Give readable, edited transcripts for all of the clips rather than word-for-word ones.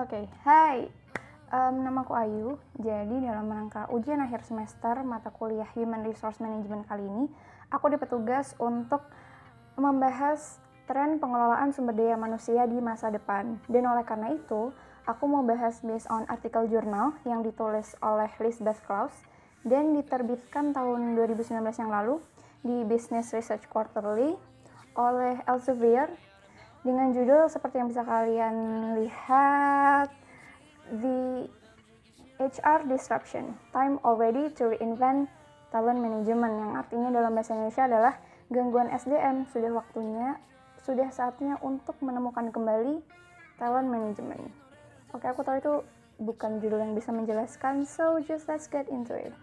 Oke, hai. Namaku Ayu. Jadi dalam rangka ujian akhir semester mata kuliah Human Resource Management kali ini, aku dipetugas untuk membahas tren pengelolaan sumber daya manusia di masa depan. Dan oleh karena itu, aku mau bahas based on artikel jurnal yang ditulis oleh Lisbeth Klaus dan diterbitkan tahun 2019 yang lalu di Business Research Quarterly oleh Elsevier dengan judul seperti yang bisa kalian lihat, The HR Disruption, Time Already to Reinvent Talent Management, yang artinya dalam bahasa Indonesia adalah gangguan SDM, sudah saatnya untuk menemukan kembali talent management. Oke, aku tahu itu bukan judul yang bisa menjelaskan, so just let's get into it.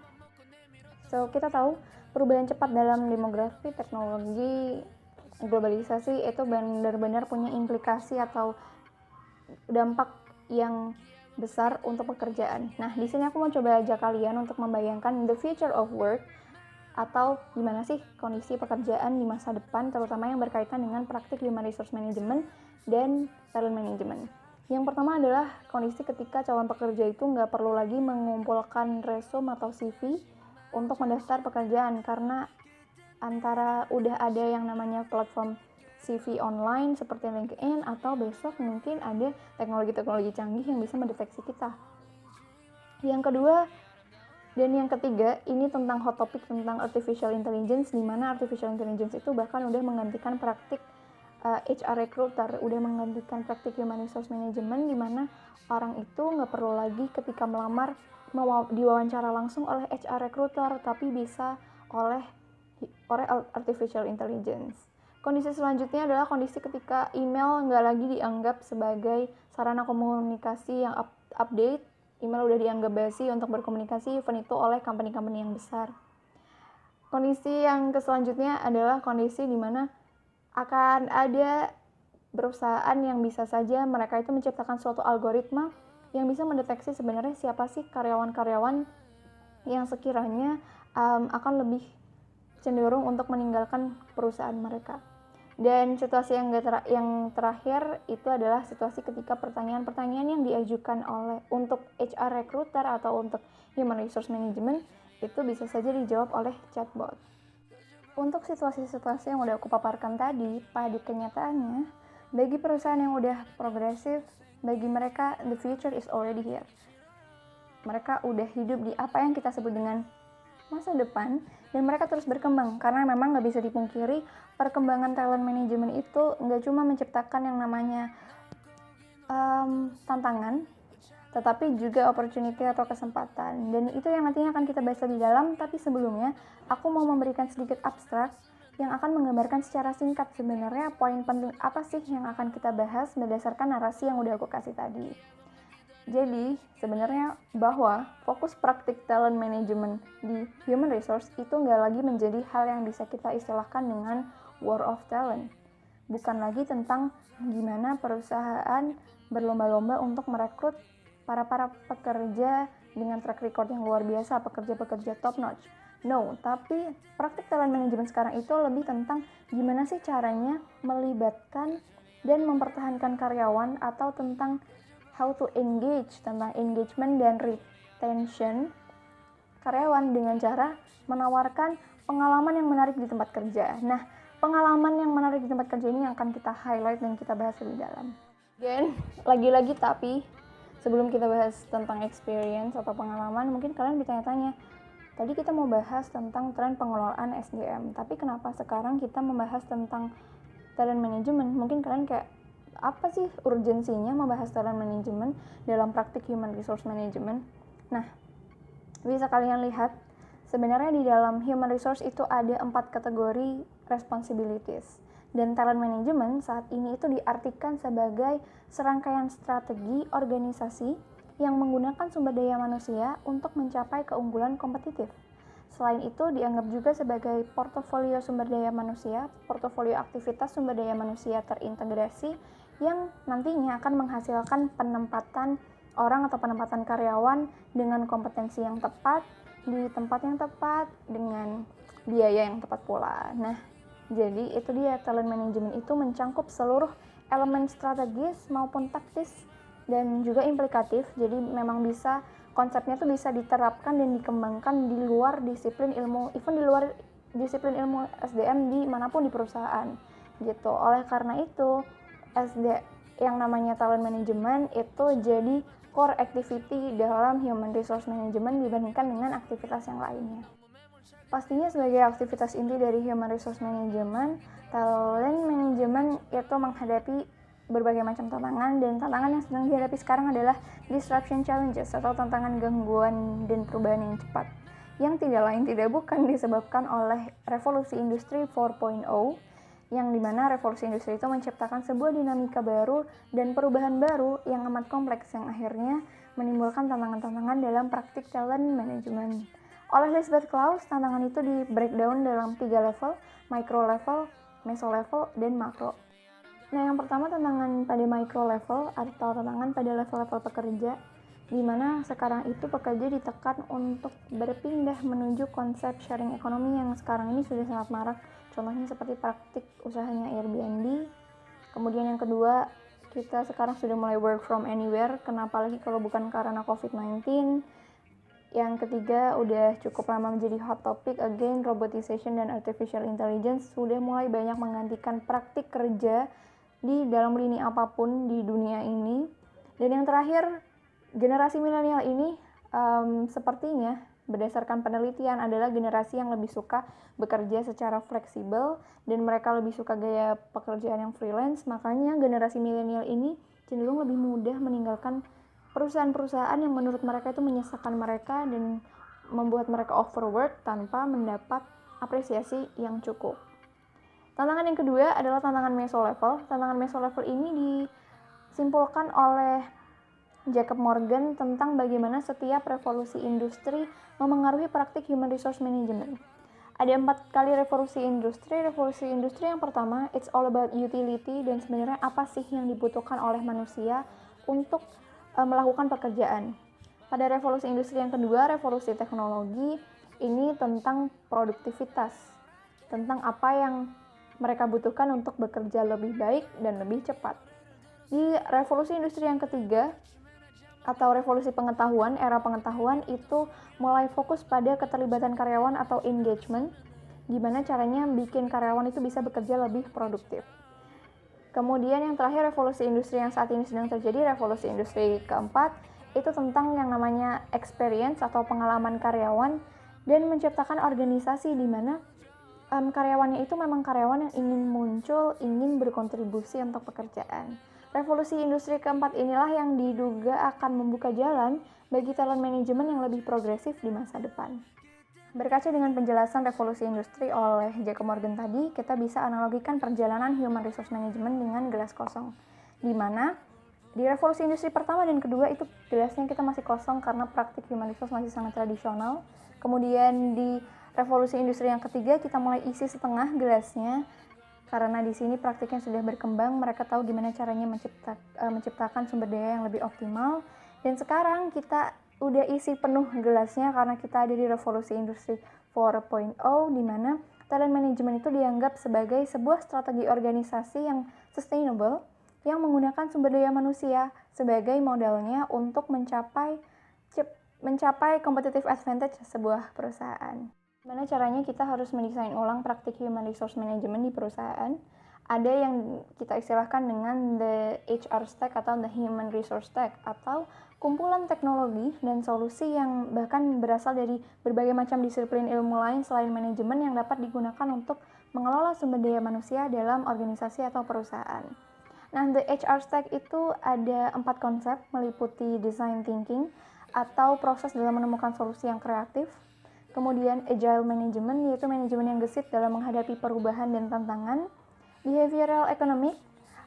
So, kita tahu perubahan cepat dalam demografi, teknologi, globalisasi itu benar-benar punya implikasi atau dampak yang besar untuk pekerjaan. Nah, di sini aku mau coba ajak kalian untuk membayangkan the future of work atau gimana sih kondisi pekerjaan di masa depan, terutama yang berkaitan dengan praktik human resource management dan talent management. Yang pertama adalah kondisi ketika calon pekerja itu nggak perlu lagi mengumpulkan resume atau CV untuk mendaftar pekerjaan, karena antara udah ada yang namanya platform CV online seperti LinkedIn, atau besok mungkin ada teknologi-teknologi canggih yang bisa mendeteksi kita. Yang kedua dan yang ketiga, ini tentang hot topic tentang artificial intelligence, di mana artificial intelligence itu bahkan udah menggantikan praktik HR recruiter, udah menggantikan praktik human resource management, di mana orang itu nggak perlu lagi ketika melamar diwawancara langsung oleh HR recruiter, tapi bisa oleh artificial intelligence. Kondisi selanjutnya adalah kondisi ketika email nggak lagi dianggap sebagai sarana komunikasi yang update. Email udah dianggap basi untuk berkomunikasi, even itu oleh company-company yang besar. Kondisi yang selanjutnya adalah kondisi di mana akan ada perusahaan yang bisa saja mereka itu menciptakan suatu algoritma yang bisa mendeteksi sebenarnya siapa sih karyawan-karyawan yang sekiranya akan lebih cenderung untuk meninggalkan perusahaan mereka. Dan situasi yang terakhir itu adalah situasi ketika pertanyaan-pertanyaan yang diajukan untuk HR recruiter atau untuk human resource management itu bisa saja dijawab oleh chatbot. Untuk situasi-situasi yang udah aku paparkan tadi, pada kenyataannya, bagi perusahaan yang udah progresif, bagi mereka the future is already here. Mereka udah hidup di apa yang kita sebut dengan masa depan, dan mereka terus berkembang, karena memang nggak bisa dipungkiri perkembangan talent management itu nggak cuma menciptakan yang namanya tantangan, tetapi juga opportunity atau kesempatan, dan itu yang nantinya akan kita bahas lebih dalam. Tapi sebelumnya aku mau memberikan sedikit abstrak yang akan menggambarkan secara singkat sebenarnya poin penting apa sih yang akan kita bahas berdasarkan narasi yang udah aku kasih tadi. Jadi, sebenarnya bahwa fokus praktik talent management di human resource itu nggak lagi menjadi hal yang bisa kita istilahkan dengan war of talent. Bukan lagi tentang gimana perusahaan berlomba-lomba untuk merekrut para pekerja dengan track record yang luar biasa, pekerja-pekerja top notch. No, tapi praktik talent management sekarang itu lebih tentang gimana sih caranya melibatkan dan mempertahankan karyawan, atau tentang how to engage, tentang engagement dan retention karyawan dengan cara menawarkan pengalaman yang menarik di tempat kerja. Nah, pengalaman yang menarik di tempat kerja ini yang akan kita highlight dan kita bahas lebih dalam. Dan lagi-lagi tapi sebelum kita bahas tentang experience atau pengalaman, mungkin kalian bertanya-tanya, tadi kita mau bahas tentang tren pengelolaan SDM, tapi kenapa sekarang kita membahas tentang talent management? Mungkin kalian kayak, apa sih urgensinya membahas talent management dalam praktik human resource management? Nah, bisa kalian lihat sebenarnya di dalam human resource itu ada 4 kategori responsibilities, dan talent management saat ini itu diartikan sebagai serangkaian strategi organisasi yang menggunakan sumber daya manusia untuk mencapai keunggulan kompetitif. Selain itu, dianggap juga sebagai portofolio sumber daya manusia, portofolio aktivitas sumber daya manusia terintegrasi yang nantinya akan menghasilkan penempatan orang atau penempatan karyawan dengan kompetensi yang tepat, di tempat yang tepat, dengan biaya yang tepat pula. Nah, jadi itu dia, talent management itu mencangkup seluruh elemen strategis maupun taktis dan juga implikatif. Jadi memang bisa konsepnya tuh bisa diterapkan dan dikembangkan di luar disiplin ilmu, even di luar disiplin ilmu SDM di manapun di perusahaan gitu. Oleh karena itu SD yang namanya talent management itu jadi core activity dalam human resource management dibandingkan dengan aktivitas yang lainnya. Pastinya sebagai aktivitas inti dari human resource management, talent management itu menghadapi berbagai macam tantangan, dan tantangan yang sedang dihadapi sekarang adalah disruption challenges atau tantangan gangguan dan perubahan yang cepat, yang tidak lain tidak bukan disebabkan oleh revolusi industri 4.0, yang dimana revolusi industri itu menciptakan sebuah dinamika baru dan perubahan baru yang amat kompleks yang akhirnya menimbulkan tantangan-tantangan dalam praktik talent management. Oleh Elizabeth Klaus, tantangan itu di breakdown dalam 3 level, micro level, meso level, dan makro. Nah, yang pertama tantangan pada micro level atau tantangan pada level-level pekerja, di mana sekarang itu pekerja ditekan untuk berpindah menuju konsep sharing ekonomi yang sekarang ini sudah sangat marak. Contohnya seperti praktik usahanya Airbnb. Kemudian yang kedua, kita sekarang sudah mulai work from anywhere, kenapa lagi kalau bukan karena COVID-19. Yang ketiga, udah cukup lama menjadi hot topic, again, robotization dan artificial intelligence sudah mulai banyak menggantikan praktik kerja di dalam lini apapun di dunia ini. Dan yang terakhir, generasi milenial ini sepertinya berdasarkan penelitian adalah generasi yang lebih suka bekerja secara fleksibel dan mereka lebih suka gaya pekerjaan yang freelance. Makanya generasi milenial ini cenderung lebih mudah meninggalkan perusahaan-perusahaan yang menurut mereka itu menyesakan mereka dan membuat mereka overwork tanpa mendapat apresiasi yang cukup. Tantangan yang kedua adalah tantangan meso level. Tantangan meso level ini disimpulkan oleh Jacob Morgan tentang bagaimana setiap revolusi industri memengaruhi praktik human resource management. Ada 4 kali revolusi industri. Revolusi industri yang pertama, it's all about utility, dan sebenarnya apa sih yang dibutuhkan oleh manusia untuk melakukan pekerjaan. Pada revolusi industri yang kedua, revolusi teknologi, ini tentang produktivitas, tentang apa yang mereka butuhkan untuk bekerja lebih baik dan lebih cepat. Di revolusi industri yang ketiga, atau revolusi pengetahuan, era pengetahuan itu mulai fokus pada keterlibatan karyawan atau engagement, gimana caranya bikin karyawan itu bisa bekerja lebih produktif. Kemudian yang terakhir, revolusi industri yang saat ini sedang terjadi, revolusi industri keempat, itu tentang yang namanya experience atau pengalaman karyawan dan menciptakan organisasi di mana karyawannya itu memang karyawan yang ingin muncul, ingin berkontribusi untuk pekerjaan. Revolusi industri keempat inilah yang diduga akan membuka jalan bagi talent management yang lebih progresif di masa depan. Berkaca dengan penjelasan revolusi industri oleh Jacob Morgan tadi, kita bisa analogikan perjalanan human resource management dengan gelas kosong. Di mana di revolusi industri pertama dan kedua itu gelasnya kita masih kosong karena praktik human resource masih sangat tradisional. Kemudian di revolusi industri yang ketiga kita mulai isi setengah gelasnya karena di sini praktiknya sudah berkembang, mereka tahu gimana caranya menciptakan sumber daya yang lebih optimal. Dan sekarang kita udah isi penuh gelasnya karena kita ada di revolusi industri 4.0, di mana talent management itu dianggap sebagai sebuah strategi organisasi yang sustainable yang menggunakan sumber daya manusia sebagai modalnya untuk mencapai competitive advantage sebuah perusahaan. Gimana caranya kita harus mendesain ulang praktik human resource management di perusahaan? Ada yang kita istilahkan dengan the HR stack atau the human resource stack, atau kumpulan teknologi dan solusi yang bahkan berasal dari berbagai macam disiplin ilmu lain selain manajemen yang dapat digunakan untuk mengelola sumber daya manusia dalam organisasi atau perusahaan. Nah, the HR stack itu ada 4 konsep, meliputi design thinking atau proses dalam menemukan solusi yang kreatif. Kemudian agile management, yaitu manajemen yang gesit dalam menghadapi perubahan dan tantangan. Behavioral economic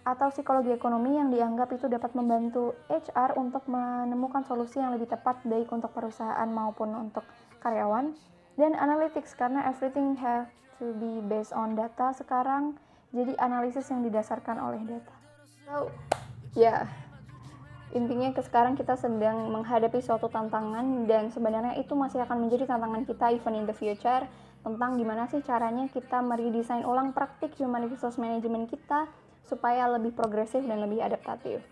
atau psikologi ekonomi yang dianggap itu dapat membantu HR untuk menemukan solusi yang lebih tepat baik untuk perusahaan maupun untuk karyawan. Dan analytics, karena everything have to be based on data sekarang, jadi analisis yang didasarkan oleh data. So, intinya sekarang kita sedang menghadapi suatu tantangan dan sebenarnya itu masih akan menjadi tantangan kita even in the future, tentang gimana sih caranya kita meredesain ulang praktik human resource management kita supaya lebih progresif dan lebih adaptatif.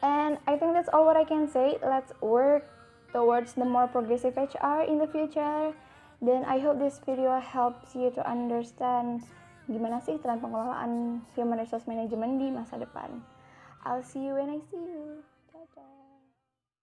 And I think that's all what I can say. Let's work towards the more progressive HR in the future. Dan I hope this video helps you to understand gimana sih tren pengelolaan human resource management di masa depan. I'll see you when I see you. Dadah.